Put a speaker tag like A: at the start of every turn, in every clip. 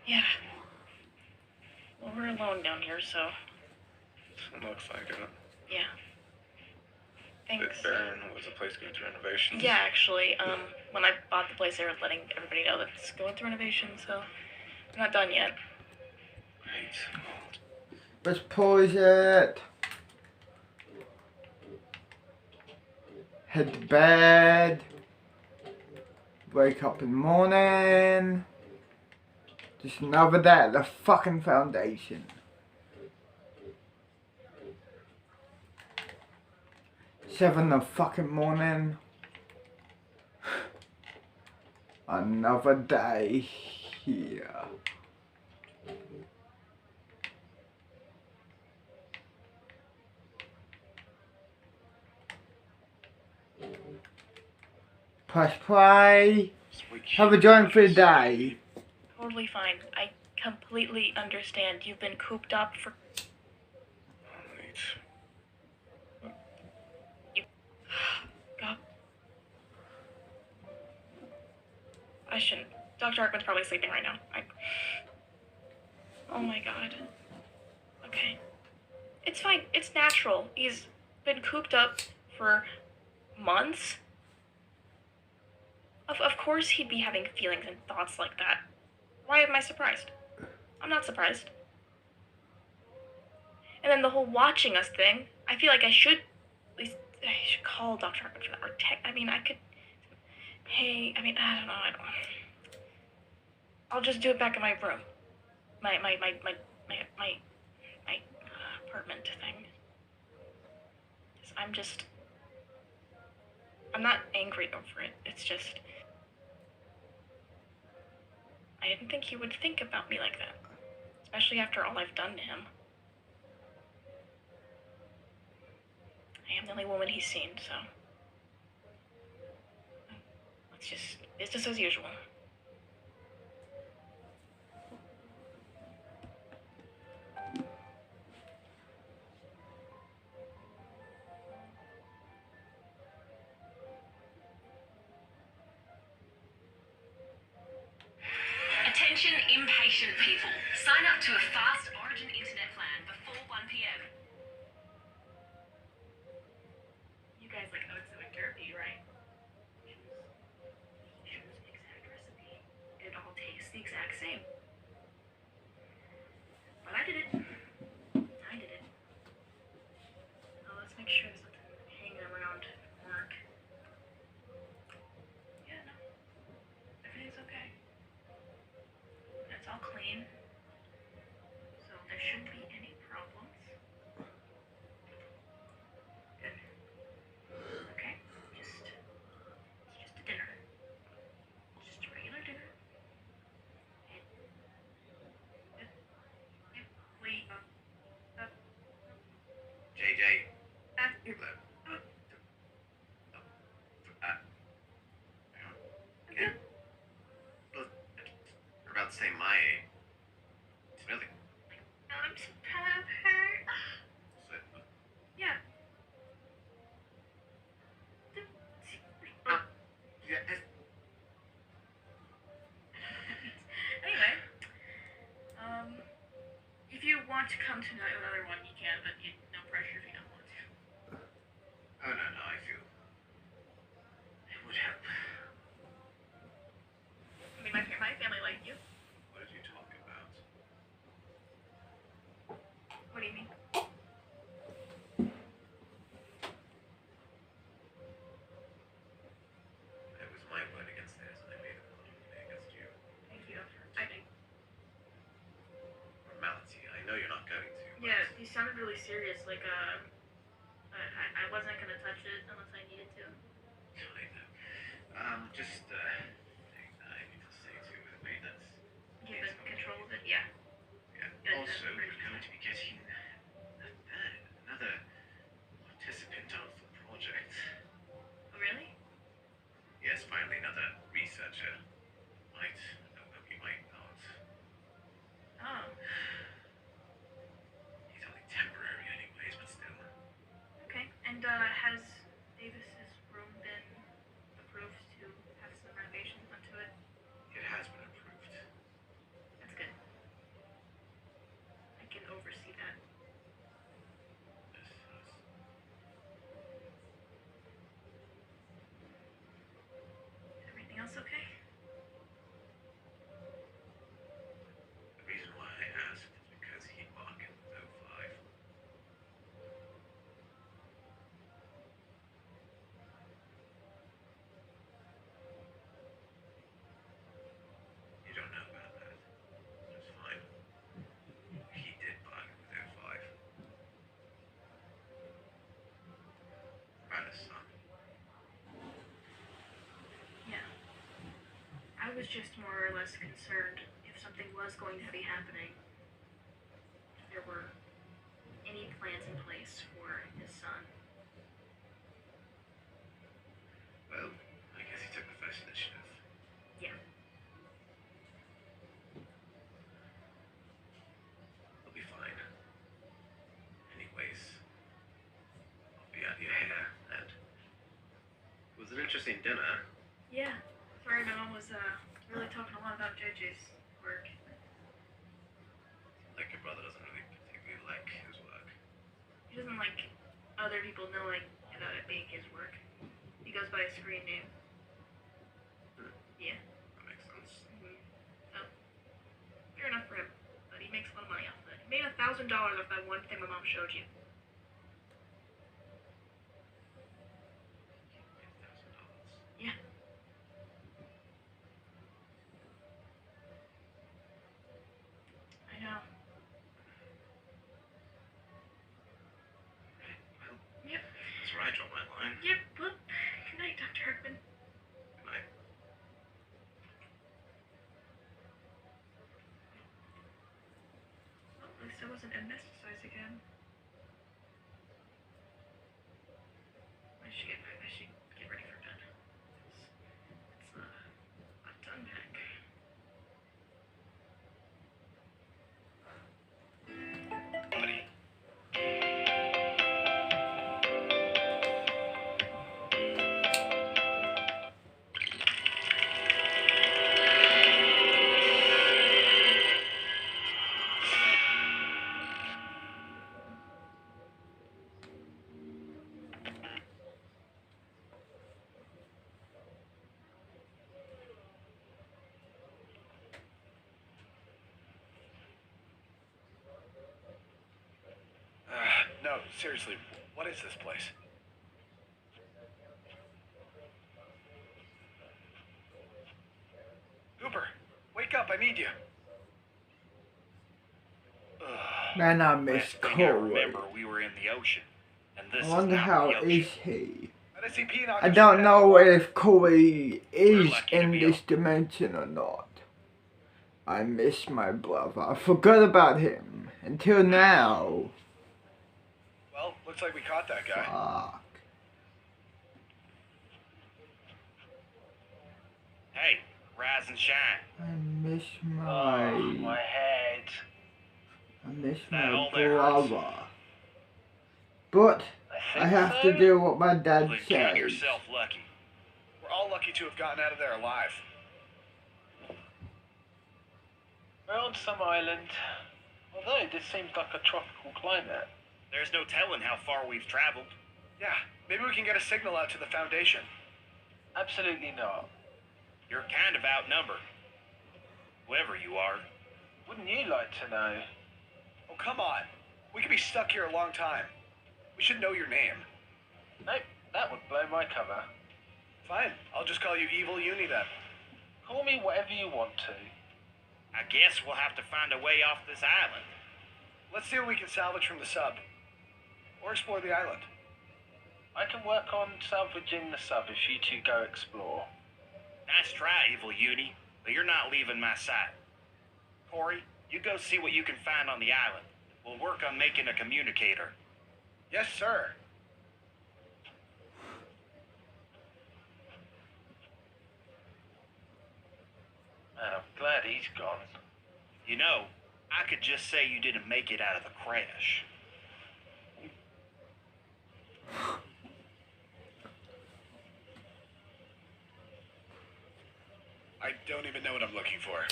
A: Yeah. Well, we're alone down here, so...
B: Looks like it.
A: Yeah. Thanks.
B: Barren was a place going through renovations.
A: Yeah, actually, when I bought the place, they were letting everybody know that it's going through renovation, so... We're not done yet.
B: Great.
C: Let's pause it. Head to bed. Wake up in the morning. Just another day at the fucking foundation. 7 in the fucking morning. Another day here. Press play. Have a joint for the day.
A: Totally fine. I completely understand. You've been cooped up for... God. I shouldn't. Dr. Arkman's probably sleeping right now. Oh my god. Okay. It's fine. It's natural. He's been cooped up for months. Of course he'd be having feelings and thoughts like that. Why am I surprised? I'm not surprised. And then the whole watching us thing, I feel like I should call Dr. Arkman for that, or I could, hey, I don't know, I'll just do it back in my room. My apartment thing. I'm not angry over it, it's just, I didn't think he would think about me like that. Especially after all I've done to him. I am the only woman he's seen, so... It's just business as usual.
D: Attention impatient people. Sign up to a fast Origin internet plan before 1 p.m.
A: You guys like Oatsu and Derby, right? Choose the exact recipe. It all tastes the exact same. But I did it. Oh, let's make sure there's nothing hanging around work. Yeah, no. Everything's okay. It's all clean. So there shouldn't be any problems. Good. Okay, it's just a dinner. Just a regular dinner. And, wait,
B: JJ.
A: you're
B: Okay. Well, you're about to say my age. It's really.
A: I'm so proud of her. Yeah. Anyway, if you want to come to another one, you can, but no pressure if you don't want to.
B: Oh, no, I feel it would help.
A: I mean, my family liked you.
B: What did you talk about?
A: What do you mean?
B: It was my word against theirs, and I made it against you.
A: Thank you.
B: Formality. I know you're not going to.
A: Yeah, you sounded really serious, like, I wasn't gonna touch it unless I needed to.
B: I know. Just, thing that I need to say to you in a way that's...
A: Give them control of it, yeah.
B: Yeah.
A: Good,
B: Also,
A: that's
B: we're
A: great.
B: going to be getting another participant of the project.
A: Oh, really?
B: Yes, finally another researcher. You might not.
A: Oh.
B: He's only temporary anyways, but still.
A: was just more or less concerned if something was going to be happening, if there were any plans in place for his son.
B: Well, I guess he took the first initiative.
A: Yeah.
B: He'll be fine. Anyways, I'll be out of your hair, and it was an interesting dinner.
A: Yeah. Sorry, my mom was really talking a lot about JJ's work.
B: Like your brother doesn't really particularly like his work.
A: He doesn't like other people knowing about it being his work. He goes by a screen name. Yeah.
B: That makes sense.
A: So, fair enough for him. But he makes a lot of money off of it. He made $1,000 off that one thing my mom showed you.
B: $1,000.
A: Yeah. I know.
B: Right, well,
A: Yep.
B: that's where I draw my line.
A: Yep. Well, good night, Dr. Hartman.
B: Good night.
A: Well, at least I wasn't anesthetized again. I should get ready for bed. It's not done back.
B: Buddy.
E: No, seriously, what is this place? Cooper, wake up, I need you.
C: Man, I miss
F: Last thing I
C: Corey.
F: remember, we were in the ocean, and this
C: I wonder
F: is now
C: how
F: the ocean.
C: is he?
E: An SCP not
C: I don't know if Corey is
F: lucky to
C: in
F: be
C: this dimension or not. I miss my brother. I forgot about him until now.
E: Well, looks like we caught that guy.
C: Fuck.
F: Hey, rise and shine.
C: I miss
F: My
C: my.
F: head.
C: I miss
F: that
C: my
F: all there hurts?
C: brother. But I have to do what my dad
F: Well, then count
C: says.
F: yourself lucky.
E: We're all lucky to have gotten out of there alive.
G: We're on some island. Although this seems like a tropical climate.
F: There's no telling how far we've traveled.
E: Yeah, maybe we can get a signal out to the Foundation.
G: Absolutely not.
F: You're kind of outnumbered. Whoever you are.
G: Wouldn't you like to know?
E: Oh, come on. We could be stuck here a long time. We should know your name.
G: Nope, that would blow my cover.
E: Fine, I'll just call you Evil Uni then.
G: Call me whatever you want to.
F: I guess we'll have to find a way off this island.
E: Let's see what we can salvage from the sub. Or explore the island.
G: I can work on salvaging the sub if you two go explore.
F: Nice try, Evil Uni, but you're not leaving my sight. Corey, you go see what you can find on the island. We'll work on making a communicator.
E: Yes, sir.
G: Man, I'm glad he's gone.
F: You know, I could just say you didn't make it out of the crash.
E: I don't even know what I'm looking for.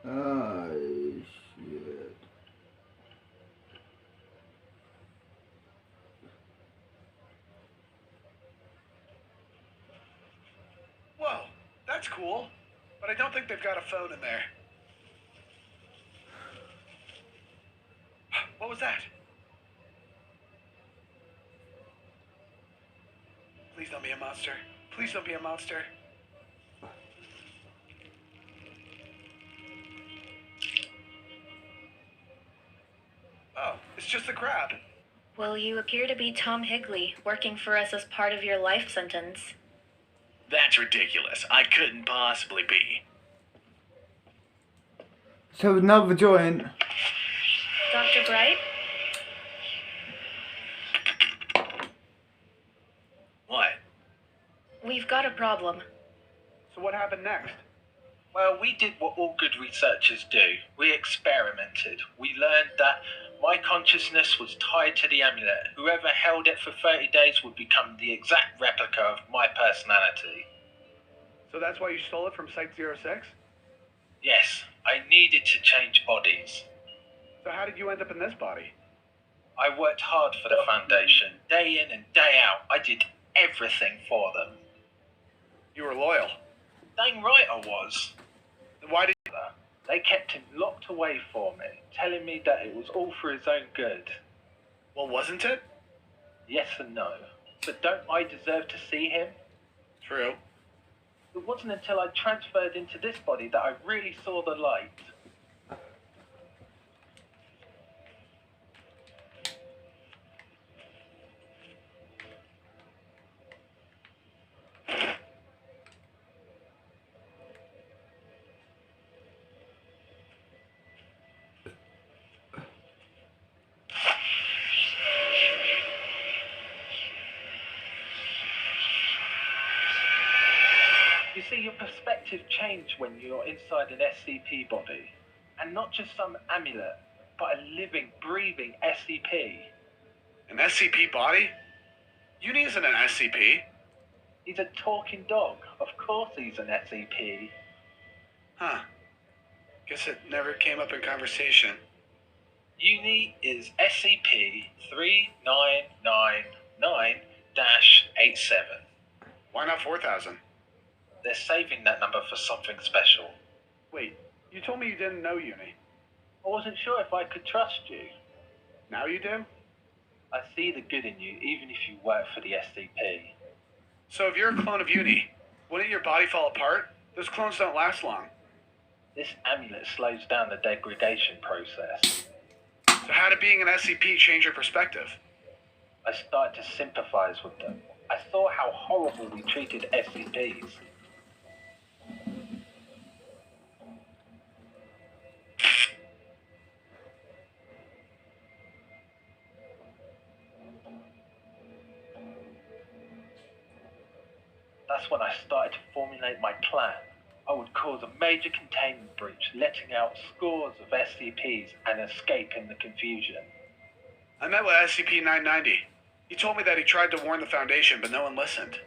C: Oh, shit.
E: Whoa, that's cool. But I don't think they've got a phone in there. What was that? Please don't be a monster. Please don't be a monster. Oh, it's just a crab.
H: Well, you appear to be Tom Higley, working for us as part of your life sentence.
B: That's ridiculous. I couldn't possibly be.
C: So another joint.
A: Dr. Bright?
B: What?
A: We've got a problem.
E: So what happened next?
G: Well, we did what all good researchers do. We experimented. We learned that my consciousness was tied to the amulet. Whoever held it for 30 days would become the exact replica of my personality.
E: So that's why you stole it from Site-06?
G: Yes, I needed to change bodies.
E: So how did you end up in this body?
G: I worked hard for the Foundation. Day in and day out, I did everything for them.
E: You were loyal.
G: Dang right I was.
E: Then why did
G: They kept him locked away for me, telling me that it was all for his own good.
E: Well, wasn't it?
G: Yes and no. But don't I deserve to see him?
E: True.
G: It wasn't until I transferred into this body that I really saw the light. You see, your perspective changes when you're inside an SCP body. And not just some amulet, but a living, breathing SCP.
E: An SCP body? Uni isn't an SCP.
G: He's a talking dog. Of course he's an SCP.
E: Huh. Guess it never came up in conversation.
G: Uni is SCP-3999-87.
E: Why not 4,000?
G: They're saving that number for something special.
E: Wait, you told me you didn't know Uni.
G: I wasn't sure if I could trust you.
E: Now you do?
G: I see the good in you, even if you work for the SCP.
E: So if you're a clone of Uni, wouldn't your body fall apart? Those clones don't last long.
G: This amulet slows down the degradation process.
E: So how did being an SCP change your perspective?
G: I started to sympathize with them. I saw how horrible we treated SCPs. That's when I started to formulate my plan. I would cause a major containment breach, letting out scores of SCPs and escaping the confusion.
E: I met with SCP-990. He told me that he tried to warn the Foundation, but no one listened.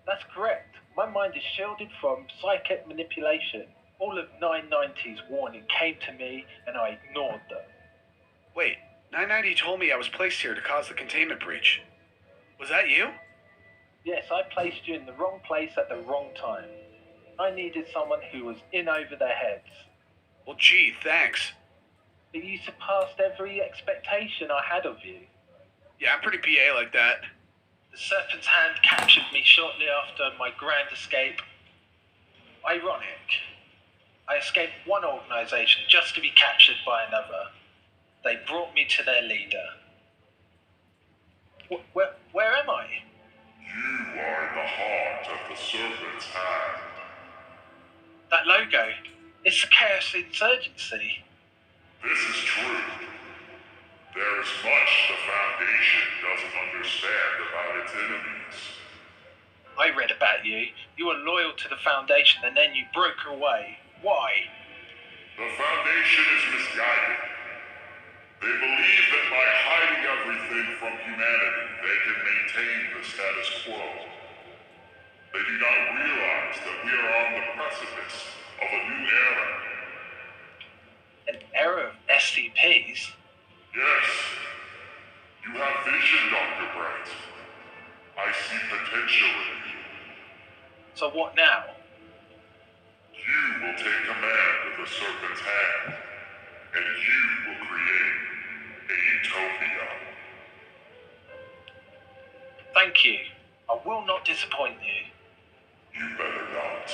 G: That's correct. My mind is shielded from psychic manipulation. All of 990's warning came to me, and I ignored them.
E: Wait, 990 told me I was placed here to cause the containment breach. Was that you?
G: Yes, I placed you in the wrong place at the wrong time. I needed someone who was in over their heads.
E: Well, gee, thanks.
G: But you surpassed every expectation I had of you.
E: Yeah, I'm pretty PA like that.
G: The Serpent's Hand captured me shortly after my grand escape. Ironic. I escaped one organization just to be captured by another. They brought me to their leader. Where am I?
H: You are in the heart of the Serpent's Hand.
G: That logo. It's the Chaos Insurgency.
H: This is true. There is much the Foundation doesn't understand about its enemies.
G: I read about you. You were loyal to the Foundation and then you broke away. Why?
H: The Foundation is misguided. They believe that by hiding everything from humanity, they can maintain the status quo. They do not realize that we are on the precipice of a new era.
G: An era of SCPs?
H: Yes. You have vision, Dr. Bright. I see potential in you.
G: So what now?
H: You will take command of the Serpent's Hand, and you will create a utopia.
G: Thank you. I will not disappoint you.
H: You better not.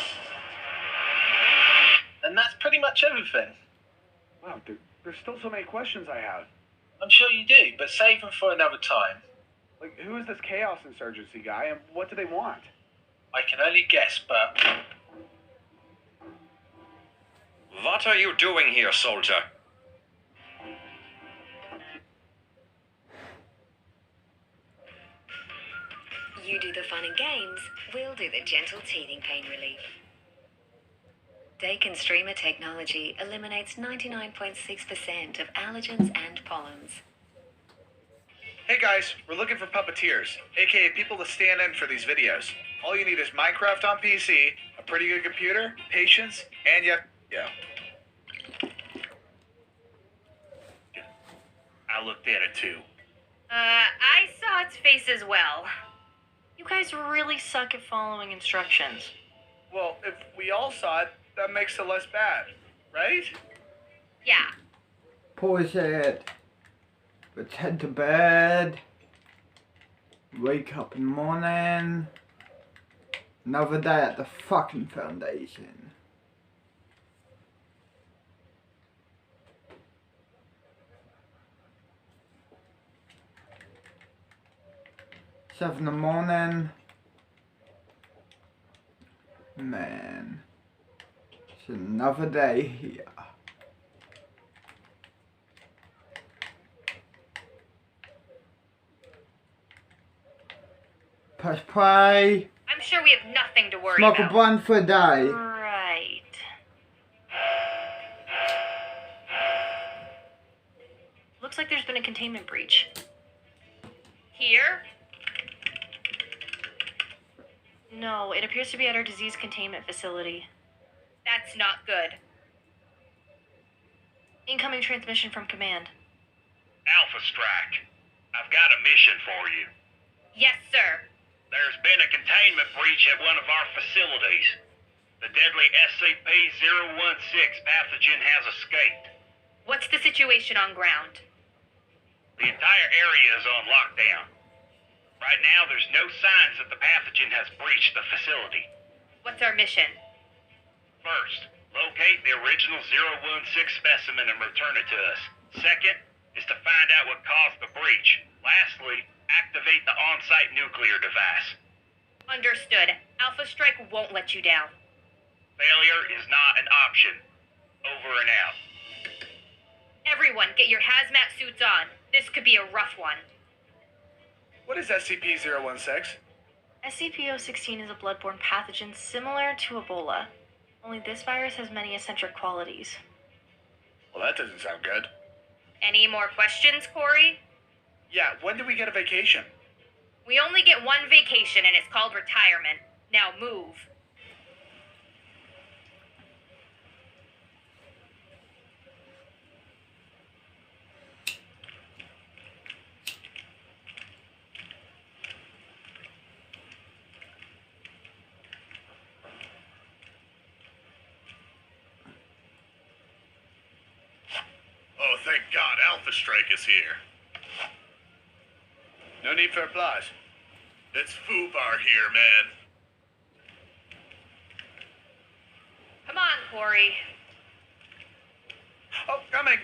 G: And that's pretty much everything.
E: Wow, dude, there's still so many questions I have.
G: I'm sure you do, but save them for another time.
E: Like, who is this Chaos Insurgency guy, and what do they want?
G: I can only guess, but
F: What are you doing here, soldier?
D: You do the fun and games, we'll do the gentle teething pain relief. Dakin Streamer technology eliminates 99.6% of allergens and pollens.
E: Hey guys, we're looking for puppeteers, aka people to stand in for these videos. All you need is Minecraft on PC, a pretty good computer, patience, and yeah.
F: I looked at it too.
A: I saw its face as well. You guys really suck at following instructions.
E: Well, if we all saw it, that makes it less bad, right?
A: Yeah.
C: Pause it. Let's head to bed. Wake up in the morning. Another day at the fucking Foundation. Seven in the morning. Man. It's another day here. Press play.
A: I'm sure we have nothing to worry
C: Smoke a
A: about.
C: blunt for a day.
A: Right. Looks like there's been a containment breach. Here? No, it appears to be at our disease containment facility. That's not good. Incoming transmission from command.
F: Alpha Strike, I've got a mission for you.
A: Yes, sir.
F: There's been a containment breach at one of our facilities. The deadly SCP-016 pathogen has escaped.
A: What's the situation on ground?
F: The entire area is on lockdown. Right now, there's no signs that the pathogen has breached the facility.
A: What's our mission?
F: First, locate the original 016 specimen and return it to us. Second, is to find out what caused the breach. Lastly, activate the on-site nuclear device.
A: Understood. Alpha Strike won't let you down.
F: Failure is not an option. Over and out.
A: Everyone, get your hazmat suits on. This could be a rough one.
E: What is SCP-016?
A: SCP-016 is a bloodborne pathogen similar to Ebola. Only this virus has many eccentric qualities.
E: Well, that doesn't sound good.
A: Any more questions, Corey?
E: Yeah, when do we get a vacation?
A: We only get one vacation and it's called retirement. Now move.
H: Oh, thank God, Alpha Strike is here.
E: No need for applause.
H: It's Foobar here, man.
A: Come on, Corey.
E: Oh, coming.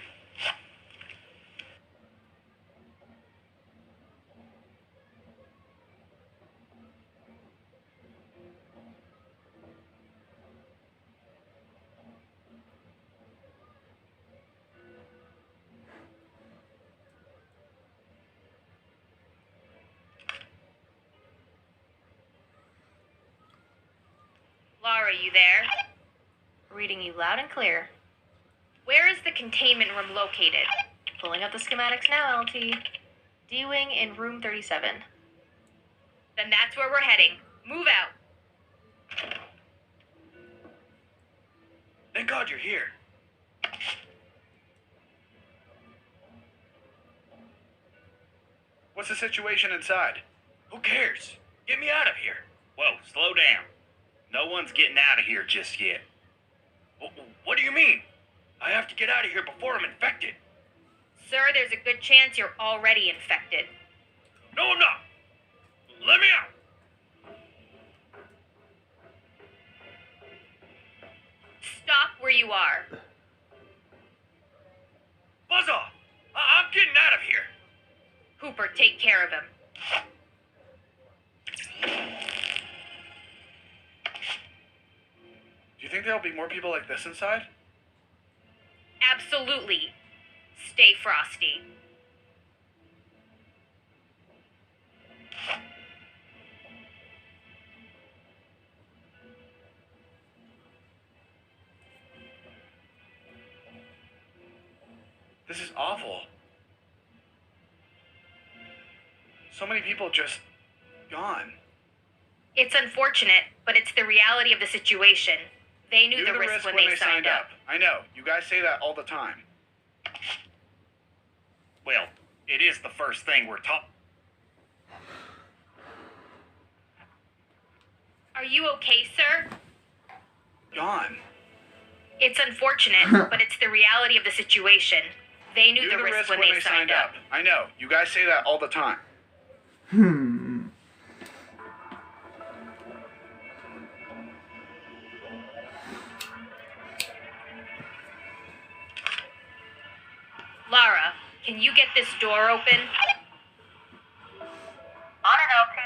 A: Laura, you there? Reading you loud and clear. Where is the containment room located? Pulling up the schematics now, LT. D-Wing in room 37. Then that's where we're heading. Move out.
E: Thank God you're here. What's the situation inside?
F: Who cares? Get me out of here. Whoa, slow down. No one's getting out of here just yet. What do you mean? I have to get out of here before I'm infected.
A: Sir, there's a good chance you're already infected.
F: No, I'm not. Let me out.
A: Stop where you are.
F: Buzz off. I'm getting out of here.
A: Hooper, take care of him.
E: Do you think there'll be more people like this inside?
A: Absolutely. Stay frosty.
E: This is awful. So many people just gone.
A: It's unfortunate, but it's the reality of the situation. They knew the risk when they signed up.
E: I know. You guys say that all the time.
F: Well, it is the first thing we're taught.
A: Are you okay, sir?
E: Gone.
A: It's unfortunate, but it's the reality of the situation. They knew the risk when they signed up.
E: I know. You guys say that all the time.
A: Lara, can you get this door open?
D: On it, LT.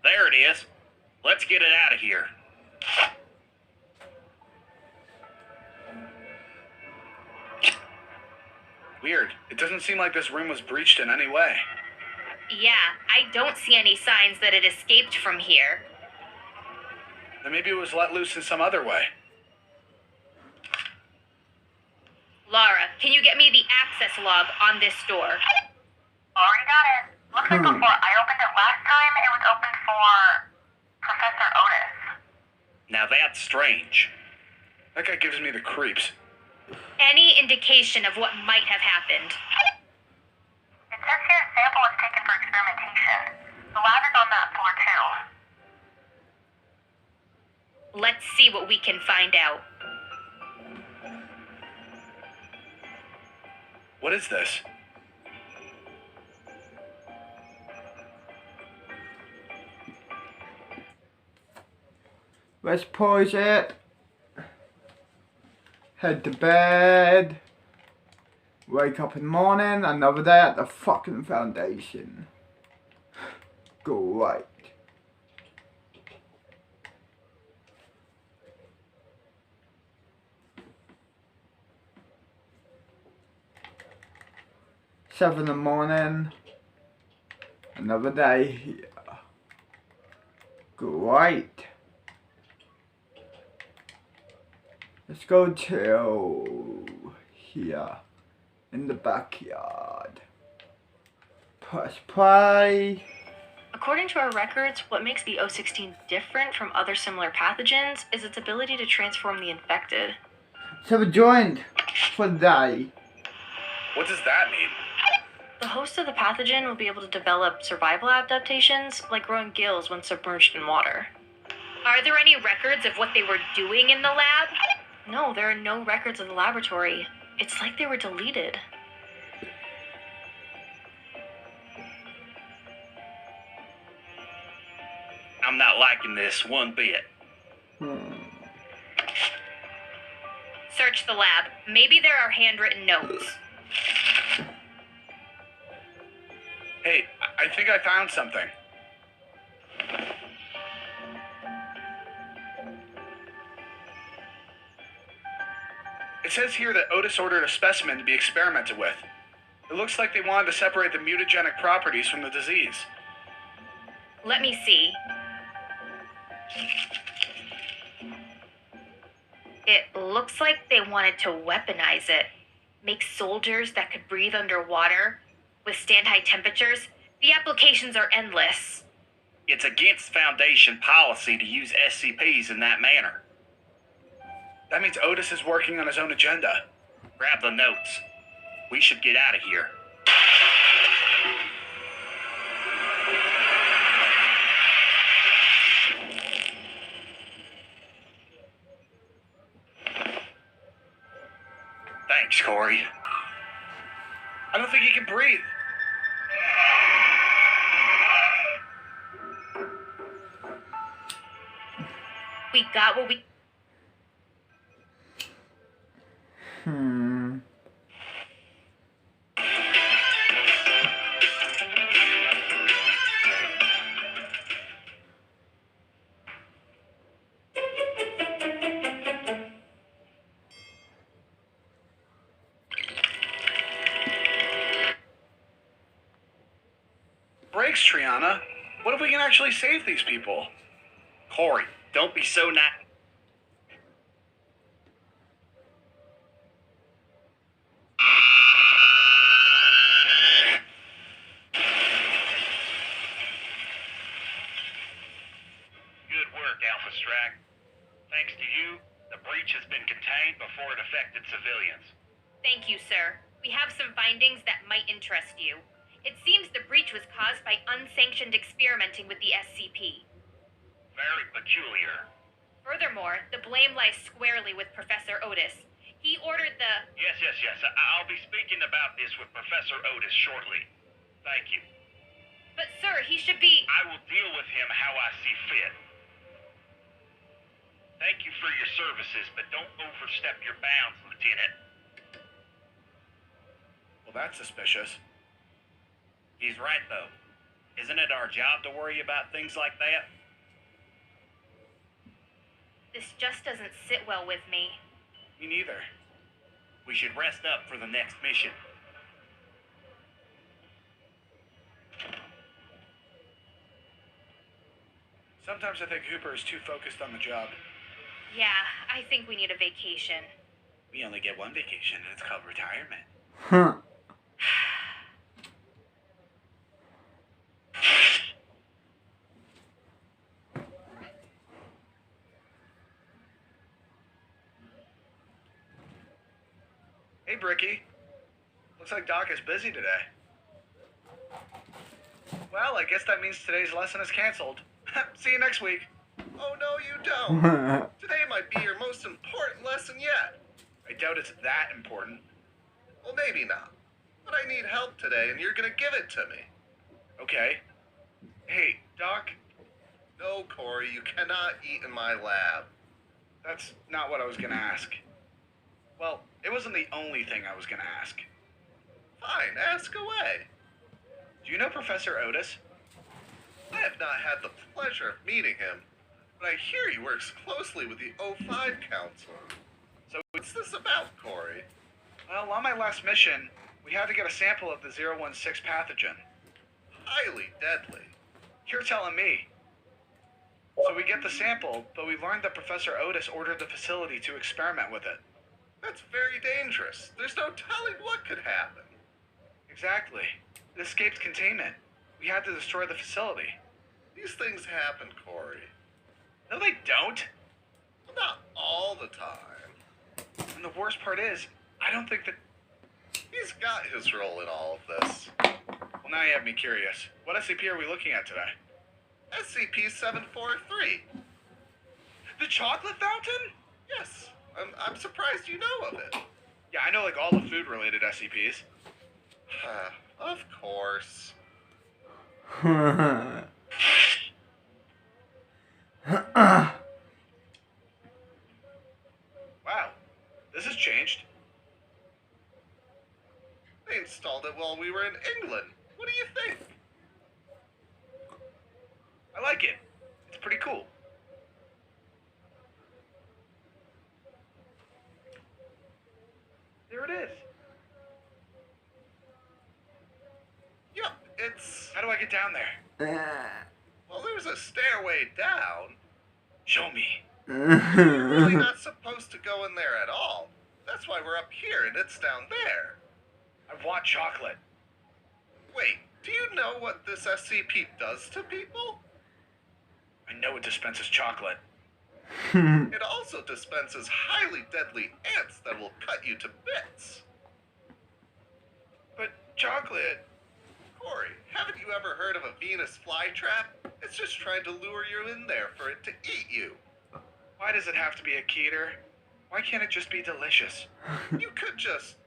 F: There it is. Let's get it out of here.
E: Weird. It doesn't seem like this room was breached in any way.
A: Yeah, I don't see any signs that it escaped from here.
E: Then maybe it was let loose in some other way.
A: Lara, can you get me the access log on this door?
D: Already got it. Looks like before I opened it last time, it was open for Professor Otis.
F: Now that's strange.
E: That guy gives me the creeps.
A: Any indication of what might have happened?
D: It says here a sample is taken for experimentation. The lab is on that floor too.
A: Let's see what we can find out.
E: What is this?
C: Let's pause it. Head to bed. Wake up in the morning, another day at the fucking Foundation. Great. Seven in the morning, another day here. Great. Let's go to here in the backyard. Press play.
A: According to our records, what makes the O16 different from other similar pathogens is its ability to transform the infected.
C: So we're joined for the day.
E: What does that mean?
A: The host of the pathogen will be able to develop survival adaptations, like growing gills when submerged in water. Are there any records of what they were doing in the lab? No, there are no records of the laboratory. It's like they were deleted.
F: I'm not liking this one bit.
A: Search the lab. Maybe there are handwritten notes.
E: Hey, I think I found something. It says here that Otis ordered a specimen to be experimented with. It looks like they wanted to separate the mutagenic properties from the disease.
A: Let me see. It looks like they wanted to weaponize it. Make soldiers that could breathe underwater, withstand high temperatures. The applications are endless.
F: It's against Foundation policy to use SCPs in that manner.
E: That means Otis is working on his own agenda.
F: Grab the notes. We should get out of here. Thanks, Corey.
E: I don't think he can breathe.
A: We got what we...
C: Hmm.
E: Breaks, Triana. What if we can actually save these people?
F: Corey, don't be so naive. Good work, Alpha Strack. Thanks to you, the breach has been contained before it affected civilians.
A: Thank you, sir. We have some findings that might interest you. It seems the breach was caused by unsanctioned experimenting with the SCP.
F: Very peculiar.
A: Furthermore, the blame lies squarely with Professor Otis. He ordered the...
F: Yes. I'll be speaking about this with Professor Otis shortly. Thank you.
A: But sir, he should be...
F: I will deal with him how I see fit. Thank you for your services, but don't overstep your bounds, Lieutenant.
E: Well, that's suspicious.
F: He's right, though. Isn't it our job to worry about things like that?
A: This just doesn't sit well with me.
E: Me neither.
F: We should rest up for the next mission.
E: Sometimes I think Hooper is too focused on the job.
A: Yeah, I think we need a vacation.
E: We only get one vacation, and it's called retirement.
C: Huh.
E: Hey, Bricky. Looks like Doc is busy today. Well, I guess that means today's lesson is canceled. See you next week. Oh, no, you don't. Today might be your most important lesson yet. I doubt it's that important. Well, maybe not. But I need help today, and you're gonna give it to me. Okay. Hey, Doc. No, Corey, you cannot eat in my lab. That's not what I was gonna ask. Well, it wasn't the only thing I was gonna ask. Fine, ask away. Do you know Professor Otis? I have not had the pleasure of meeting him, but I hear he works closely with the O5 Council. So what's this about, Corey? Well, on my last mission, we had to get a sample of the 016 pathogen. Highly deadly. You're telling me. So we get the sample, but we learned that Professor Otis ordered the facility to experiment with it. That's very dangerous. There's no telling what could happen. Exactly. It escaped containment. We had to destroy the facility. These things happen, Corey. No, they don't. Well, not all the time. And the worst part is, I don't think that... He's got his role in all of this. Well, now you have me curious. What SCP are we looking at today? SCP-743. The chocolate fountain? Yes. I'm surprised you know of it. Yeah, I know like all the food-related SCPs. Of course. Wow, this has changed. They installed it while we were in England. What do you think? I like it. It's pretty cool. There it is. Yep, it's... How do I get down there? Well, there's a stairway down. Show me. You're really not supposed to go in there at all. That's why we're up here and it's down there. I want chocolate. Wait, do you know what this SCP does to people? I know it dispenses chocolate. It also dispenses highly deadly ants that will cut you to bits. But chocolate... Corey, haven't you ever heard of a Venus flytrap? It's just trying to lure you in there for it to eat you. Why does it have to be a keter? Why can't it just be delicious? You could just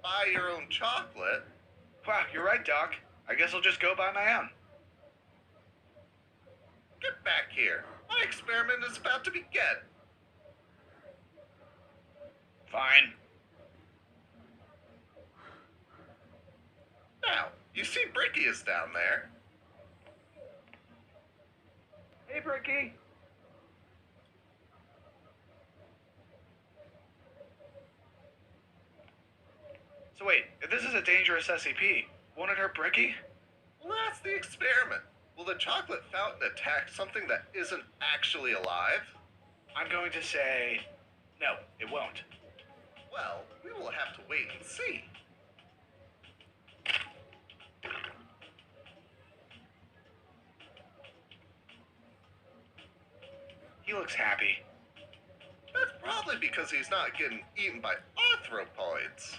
E: buy your own chocolate. Wow, you're right, Doc. I guess I'll just go buy my own. Get back here. My experiment is about to begin. Fine. see Bricky is down there. Hey, Bricky. So wait, if this is a dangerous SCP, won't it hurt Bricky? Well, that's the experiment. Will the chocolate fountain attack something that isn't actually alive? I'm going to say no, it won't. Well, we will have to wait and see. He looks happy. That's probably because he's not getting eaten by arthropods.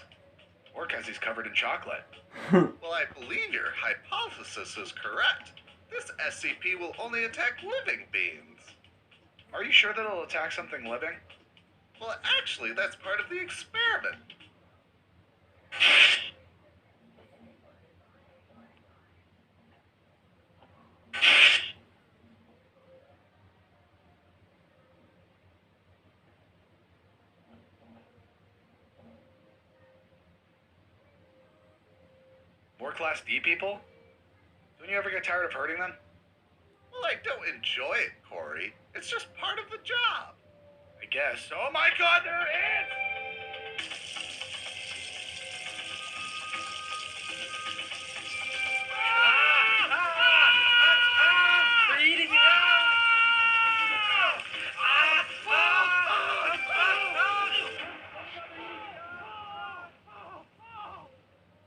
E: Or because he's covered in chocolate. Well, I believe your hypothesis is correct. This SCP will only attack living beings. Are you sure that it'll attack something living? Well, actually, that's part of the experiment. More Class D people? Don't you ever get tired of hurting them? Well, I don't enjoy it, Corey. It's just part of the job. I guess. Oh my god, there it is! They're eating it out!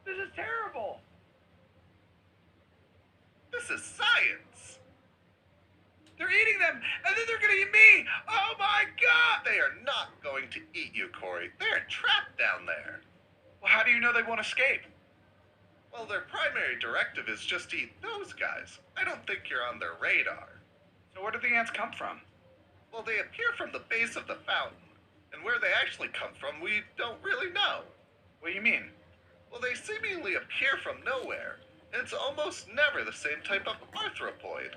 E: This is terrible! This is science! They're eating them, and then they're gonna eat me! Oh my god! They are not going to eat you, Corey. They are trapped down there. Well, how do you know they won't escape? Well, their primary directive is just to eat those guys. I don't think you're on their radar. So where do the ants come from? Well, they appear from the base of the fountain. And where they actually come from, we don't really know. What do you mean? Well, they seemingly appear from nowhere. And it's almost never the same type of arthropoid.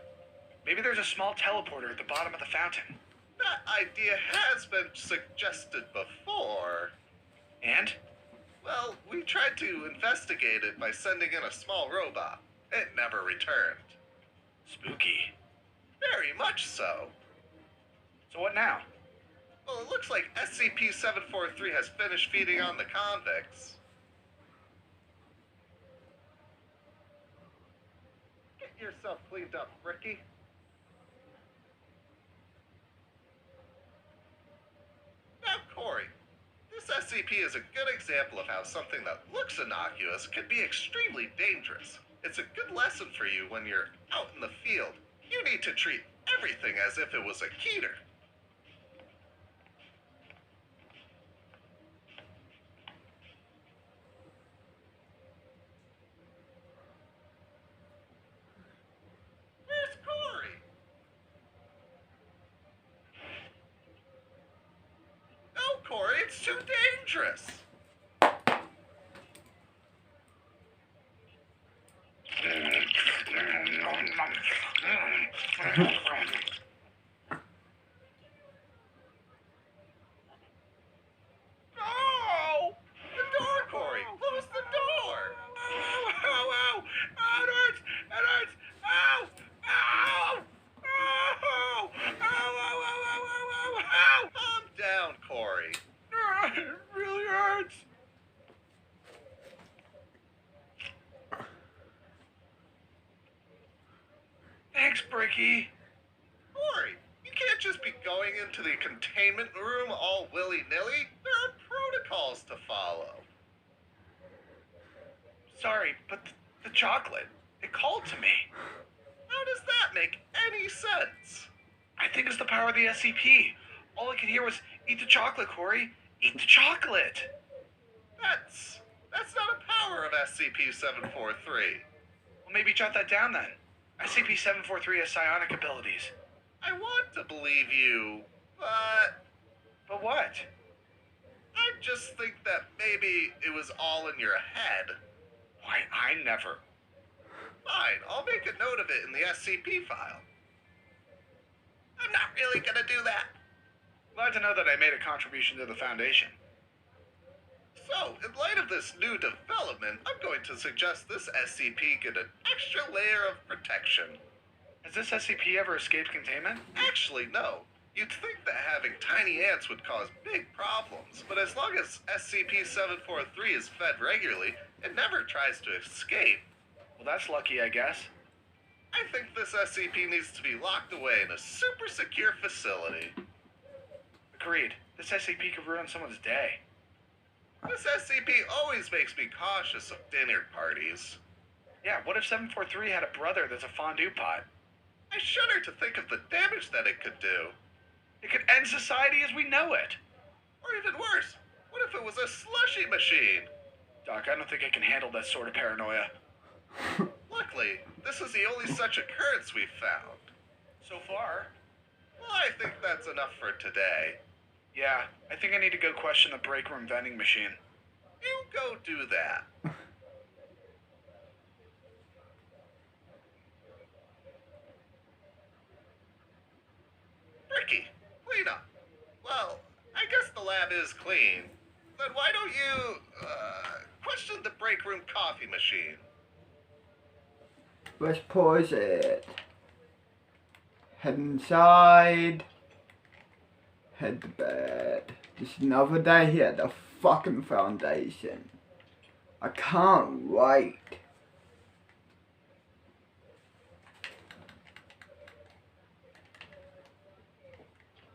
E: Maybe there's a small teleporter at the bottom of the fountain. That idea has been suggested before. And? Well, we tried to investigate it by sending in a small robot. It never returned. Spooky. Very much so. So what now? Well, it looks like SCP-743 has finished feeding on the convicts. Get yourself cleaned up, Ricky. Now, Corey, this SCP is a good example of how something that looks innocuous can be extremely dangerous. It's a good lesson for you when you're out in the field. You need to treat everything as if it was a keter. Where's Corey? No, Corey, it's too dangerous. No! The door, Corey! Close the door! Ow, ow, ow! Ow, it hurts! It hurts! Ow! Ow! Ow! Ow, ow, ow, ow, ow, ow, ow! Calm down, Corey. It really hurts. Thanks, Bricky. Corey, you can't just be going into the containment room all willy-nilly. There are protocols to follow. Sorry, but the chocolate, it called to me. How does that make any sense? I think it's the power of the SCP. All I could hear was, eat the chocolate, Corey. Eat the chocolate. That's not a power of SCP-743. Well, maybe jot that down then. SCP-743 has psionic abilities. I want to believe you, but... But what? I just think that maybe it was all in your head. Why, I never... Fine, I'll make a note of it in the SCP file. I'm not really gonna do that. Glad to know that I made a contribution to the Foundation. So, in light of the this new development, I'm going to suggest this SCP get an extra layer of protection.
I: Has this SCP ever escaped containment?
E: Actually, no. You'd think that having tiny ants would cause big problems, but as long as SCP-743 is fed regularly, it never tries to escape.
I: Well, that's lucky, I guess.
E: I think this SCP needs to be locked away in a super secure facility.
I: Agreed. This SCP could ruin someone's day.
E: This SCP always makes me cautious of dinner parties.
I: Yeah, what if 743 had a brother that's a fondue pot?
E: I shudder to think of the damage that it could do.
I: It could end society as we know it.
E: Or even worse, what if it was a slushy machine?
I: Doc, I don't think I can handle that sort of paranoia.
E: Luckily, this is the only such occurrence we've found.
I: So far?
E: Well, I think that's enough for today.
I: Yeah, I think I need to go question the break room vending machine.
E: You go do that. Ricky, clean up. Well, I guess the lab is clean. Then why don't you, question the break room coffee machine?
C: Let's pause it. Head inside. Head to bed. Just another day here at the fucking Foundation. I can't wait.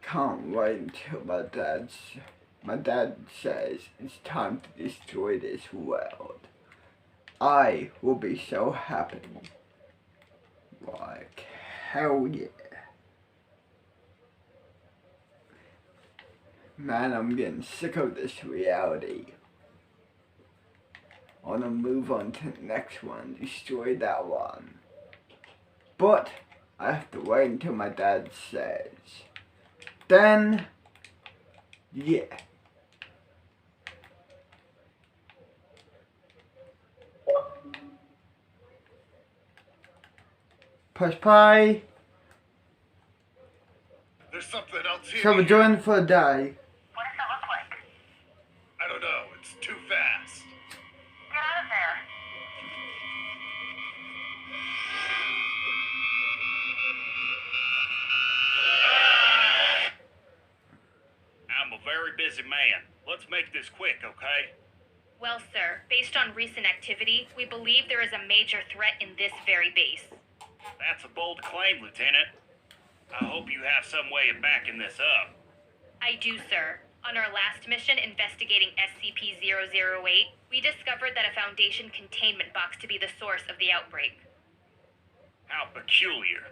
C: Can't wait until my dad says it's time to destroy this world. I will be so happy. Like, hell yeah. Man, I'm getting sick of this reality. I wanna move on to the next one, destroy that one. But, I have to wait until my dad says. Then, yeah. Press play.
E: There's something else here.
C: So we're joining for a day.
D: What does it look like?
E: I don't know, it's too fast.
D: Get out of there.
F: I'm a very busy man. Let's make this quick, okay?
A: Well, sir, based on recent activity, we believe there is a major threat in this very base.
F: That's a bold claim, Lieutenant. I hope you have some way of backing this up.
A: I do, sir. On our last mission investigating SCP-008, we discovered that a Foundation containment box to be the source of the outbreak.
F: How peculiar.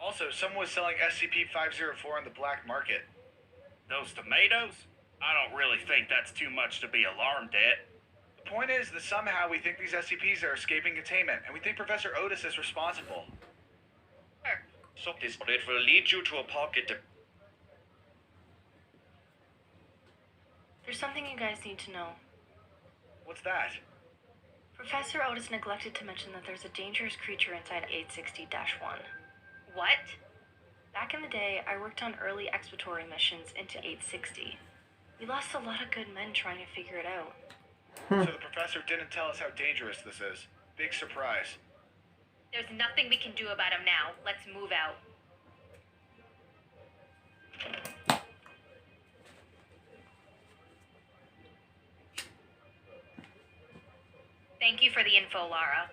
I: Also, someone was selling SCP-504 on the black market.
F: Those tomatoes? I don't really think that's too much to be alarmed at.
I: The point is that somehow we think these SCPs are escaping containment, and we think Professor Otis is responsible.
A: Sure.
F: So this it will lead you to a pocket.
A: There's something you guys need to know.
I: What's that?
A: Professor Otis neglected to mention that there's a dangerous creature inside 860-1. What? Back in the day, I worked on early exploratory missions into 860. We lost a lot of good men trying to figure it out.
I: So the professor didn't tell us how dangerous this is. Big surprise.
A: There's nothing we can do about him now. Let's move out. Thank you for the info, Lara.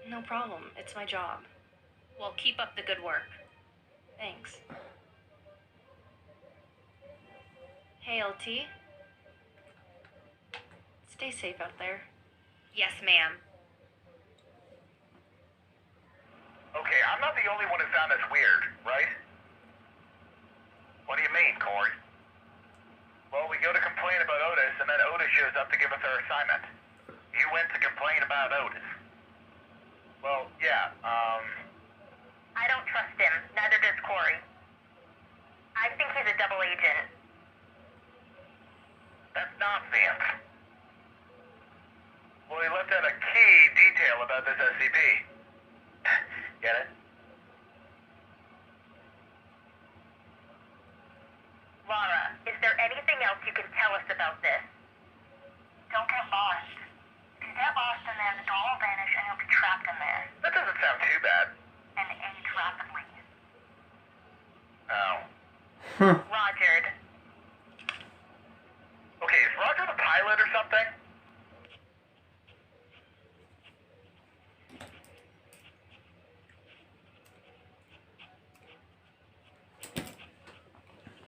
A: No problem. It's my job. Well, keep up the good work. Thanks. Hey, LT. Stay safe out there. Yes, ma'am.
D: Okay, I'm not the only one who found this weird, right? What do you mean, Corey? Well, we go to complain about Otis, and then Otis shows up to give us our assignment. You went to complain about Otis. Well, yeah, I don't trust him. Neither does Corey. I think he's a double agent. That's nonsense. Well, he left out a key detail about this SCP. Get it? Laura, is there anything else you can tell us about this? something?